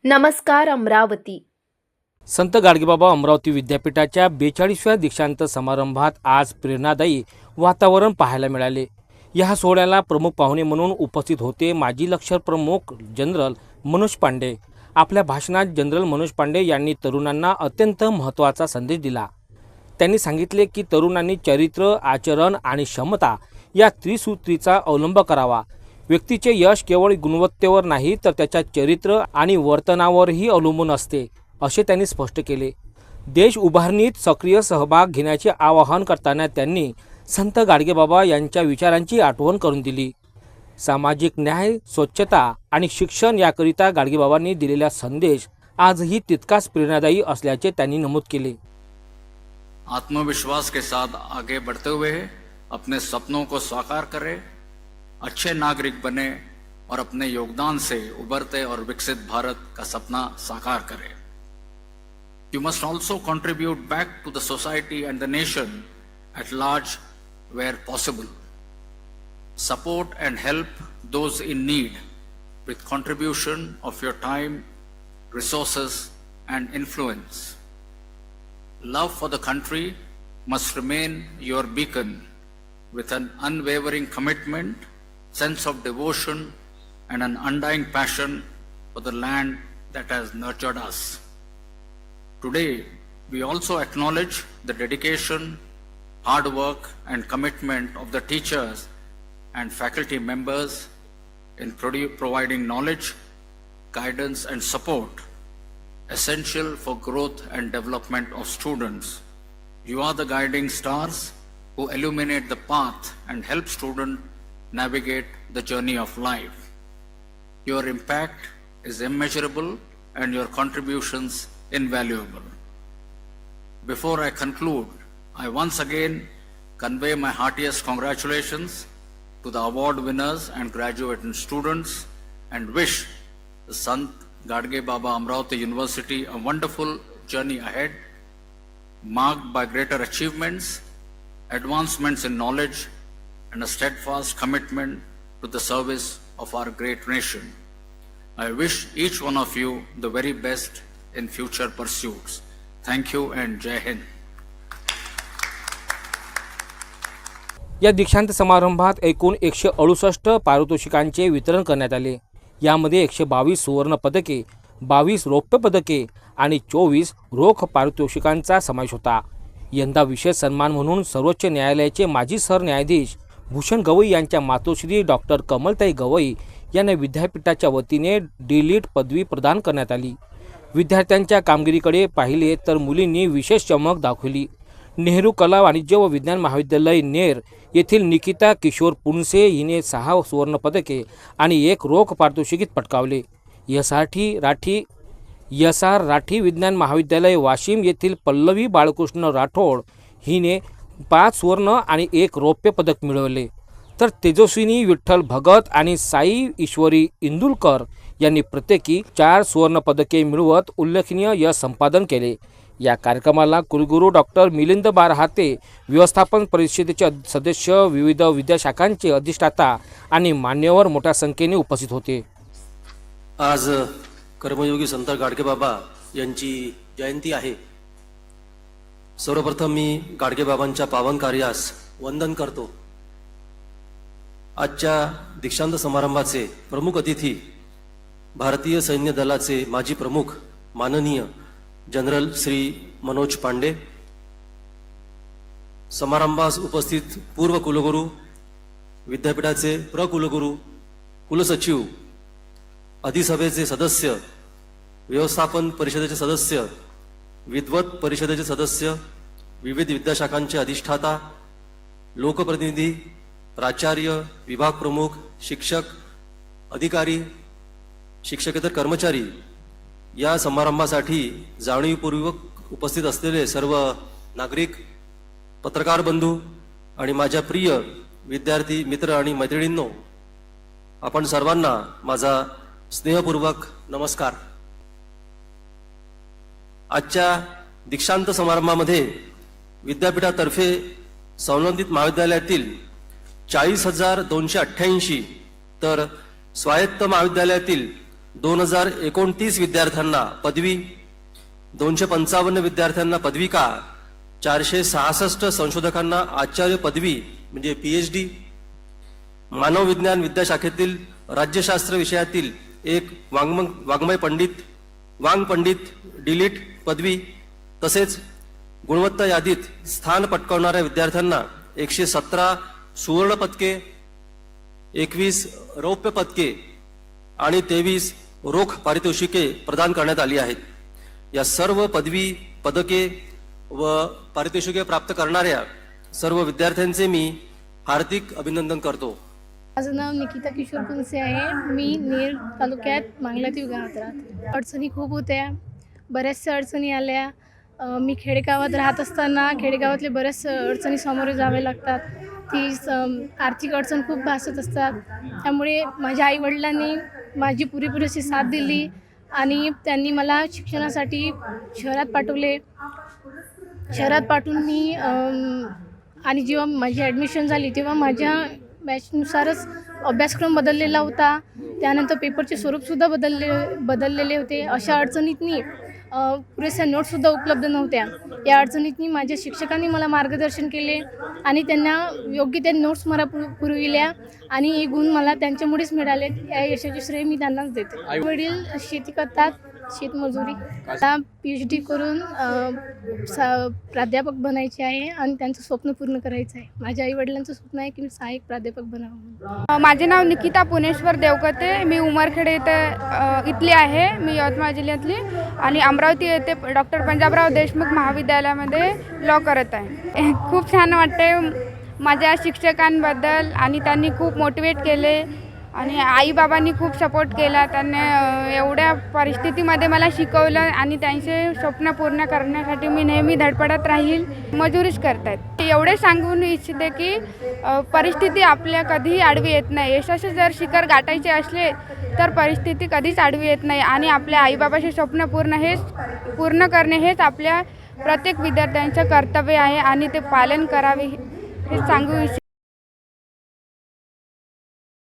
नमस्कार अमरावती। संत गाडगेबाबा अमरावती विद्यापीठाच्या 42व्या दीक्षांत समारंभात आज प्रेरणादायी वातावरण पाहायला मिळाले। या सोहळ्याला प्रमुख पाहुणे म्हणून उपस्थित होते माजी लष्कर प्रमुख जनरल मनोज पांडे। आपल्या भाषणात जनरल मनोज पांडे यांनी तरुणांना अत्यंत महत्त्वाचा संदेश दिला। त्यांनी सांगितले की तरुणांनी चरित्र, आचरण आणि क्षमता या त्रिसूत्रीचा अवलंब करावा। व्यक्तीचे यश केवळ गुणवत्तेवर नाही तर त्याच्या चरित्र आणि वर्तनावरही अवलंबून असते, असे त्यांनी स्पष्ट केले। देश उभारणीत सक्रिय सहभाग घेण्याचे आवाहन करताना त्यांनी संत गाडगेबाबा यांच्या विचारांची आठवण करून दिली। सामाजिक न्याय, स्वच्छता आणि शिक्षण याकरिता गाडगेबाबांनी दिलेला संदेश आजही तितकाच प्रेरणादायी असल्याचे त्यांनी नमूद केले। आत्मविश्वास के साथ आगे बढ़ते हुए अपने सपनों को साकार करें, अच्छे नागरिक बने और अपने योगदान से उभरते और विकसित भारत का सपना साकार करें। You must also contribute back to the society and the nation at large where possible. Support and help those in need with contribution of your time, resources and influence. Love for the country must remain your beacon with an unwavering commitment, sense of devotion and an undying passion for the land that has nurtured us. Today, we also acknowledge the dedication, hard work and commitment of the teachers and faculty members in providing knowledge, guidance and support essential for growth and development of students. You are the guiding stars who illuminate the path and help students navigate the journey of life. Your impact is immeasurable and your contributions invaluable. Before I conclude, I once again convey my heartiest congratulations to the award winners and graduating students and wish the Sant Gadge Baba Amravati University a wonderful journey ahead, marked by greater achievements, advancements in knowledge, and a steadfast commitment to the service of our great nation. I wish each one of you the very best in future pursuits. Thank you and Jai Hind. या दीक्षांत समारंभात एकूण 168 पारितोषिकांचे वितरण करण्यात आले। यामध्ये 122 सुवर्ण पदके, 22 रौप्य पदके आणि 24 रोख पारितोषिकांचा समावेश होता। यंदा विशेष सन्मान म्हणून सर्वोच्च न्यायालयाचे माजी सरन्यायाधीश भूषण गवई यांच्या मातोश्री डॉक्टर कमलताई गवई यांना विद्यापीठाच्या वतीने डी.लिट पदवी प्रदान करण्यात आली। विद्यार्थ्यांच्या कामगिरीकडे पाहिले तर मुलींनी विशेष चमक दाखवली। नेहरू कला वाणिज्य व विज्ञान महाविद्यालय नेर येथील निकिता किशोर पुनसे हिने 6 सुवर्ण पदके आणि 1 रोख पारितोषिक पटकावले। एस.आर. राठी विज्ञान महाविद्यालय वाशिम येथील पल्लवी बाळकृष्ण राठोड हिने 5 सुवर्ण आणि 1 रौप्य पदक मिळवले। तर तेजस्विनी विठ्ठल भगत आणि साई ईश्वरी इंदुलकर यांनी प्रत्येकी 4 सुवर्ण पदके मिळवत उल्लेखनीय यश संपादन केले। या कार्यक्रमाला कुलगुरू डॉक्टर मिलिंद बारहाते, व्यवस्थापन परिषदेचे सदस्य, विविध विद्याशाखांचे अधिष्ठाता आणि मान्यवर मोठ्या संख्येने उपस्थित होते। आज कर्मयोगी संत गाडगेबाबा यांची जयंती आहे। सर्वप्रथम मी गाडगेबाबांच्या पावन कार्यास वंदन करतो। आजच्या दीक्षांत समारंभाचे प्रमुख अतिथी भारतीय सैन्य दलाचे माजी प्रमुख माननीय जनरल श्री मनोज पांडे, समारंभास उपस्थित पूर्व कुलगुरू, विद्यापीठाचे प्रकुलगुरू, कुलसचिव, अधिसभेचे सदस्य, व्यवस्थापन परिषदेचे सदस्य, विद्वत परिषदेचे सदस्य, विविध विद्याशाखांचे अधिष्ठाता, लोकप्रतिनिधी, प्राचार्य, विभाग प्रमुख, शिक्षक, अधिकारी, शिक्षकेतर कर्मचारी, या समारंभासाठी जाणीवपूर्वक उपस्थित असलेले सर्व नागरिक, पत्रकार बंधू आणि माझ्या प्रिय विद्यार्थी मित्र आणि मैत्रिणींनो, आपण सर्वांना माझा स्नेहपूर्वक नमस्कार। आजच्या दीक्षांत समारंभामध्ये विद्यापीठातर्फे संबंधित महाविद्यालयातील 40,288 तर स्वायत्त महाविद्यालयातील 2029 विद्यार्थ्यांना पदवी, 255 विद्यार्थ्यांना पदविका, 466 संशोधकांना आचार्य पदवी म्हणजे PhD, मानव विज्ञान विद्याशाखेतील राज्यशास्त्र विषयातील एक वाङ्मय पंडित डिलीट पदवी, तसेच गुणवत्ता यादीत स्थान पटकावणाऱ्या विद्यार्थ्यांना 117 सुवर्ण पदके, 21 रौप्य पदके आणि 23 रोख पारितोषिके प्रदान करण्यात आली आहेत. या सर्व पदवी, पदके व पारितोषिके प्राप्त करणाऱ्या सर्व विद्यार्थ्यांचे मी हार्दिक अभिनंदन करतो. माझं नाव निकिता किशोर कुंसे आहे. मी नेर तालुक्यात मांगलातीव गावात राहते. अडचणी खूप होत्या, बऱ्याचशा अडचणी आल्या. मी खेडेगावात राहत असताना खेडेगावातले बऱ्याच अडचणी सामोरे जावे लागतात. ती आर्थिक अडचण खूप भासत असतात. त्यामुळे माझ्या आईवडिलांनी माझी पुरेपूर अशी साथ दिली आणि त्यांनी मला शिक्षणासाठी शहरात पाठवले. शहरात पाठवून मी आणि जेव्हा माझी ॲडमिशन झाली तेव्हा माझ्या बॅचनुसारच अभ्यासक्रम बदललेला होता. त्यानंतर पेपरचे स्वरूपसुद्धा बदललेले होते. अशा अडचणीतनी पुरेशा नोट्ससुद्धा उपलब्ध नव्हत्या. या अडचणीतनी माझ्या शिक्षकांनी मला मार्गदर्शन केले आणि त्यांना योग्य त्या नोट्स मला पुरविल्या आणि हे गुण मला त्यांच्यामुळेच मिळाले. या यशाचे श्रेय मी त्यांनाच देते. आई-वडील शेती करतात, शेतमजुरी. आता PhD करून प्राध्यापक बनायचे आहे आणि त्यांचं स्वप्न पूर्ण करायचं आहे. माझ्या आईवडिलांचं स्वप्न आहे की मी सहाय्यक प्राध्यापक बनावं. माझे नाव निकिता पुणेश्वर देवकते. मी उमरखेडे इथली आहे. मी यवतमाळ जिल्ह्यातली आणि अमरावती येथे डॉक्टर पंजाबराव देशमुख महाविद्यालयामध्ये लॉ करत आहे. खूप छान वाटते माझ्या शिक्षकांबद्दल आणि त्यांनी खूप मोटिवेट केले आणि आईबाबांनी खूप सपोर्ट केला. त्यांनी एवढ्या परिस्थितीमध्ये मला शिकवलं आणि त्यांचे स्वप्न पूर्ण करण्यासाठी मी नेहमी धडपडत राहील. मजुरीच करतात. एवढे सांगून इच्छिते की परिस्थिती आपल्या कधीही आडवी येत नाही. यशाचे जर शिखर गाठायचे असले तर परिस्थिती कधीच आडवी येत नाही आणि आपल्या आईबाबाचे स्वप्न पूर्ण करणे हेच आपल्या प्रत्येक विद्यार्थ्यांचं कर्तव्य आहे आणि ते पालन करावे हे सांगू इच्छिते.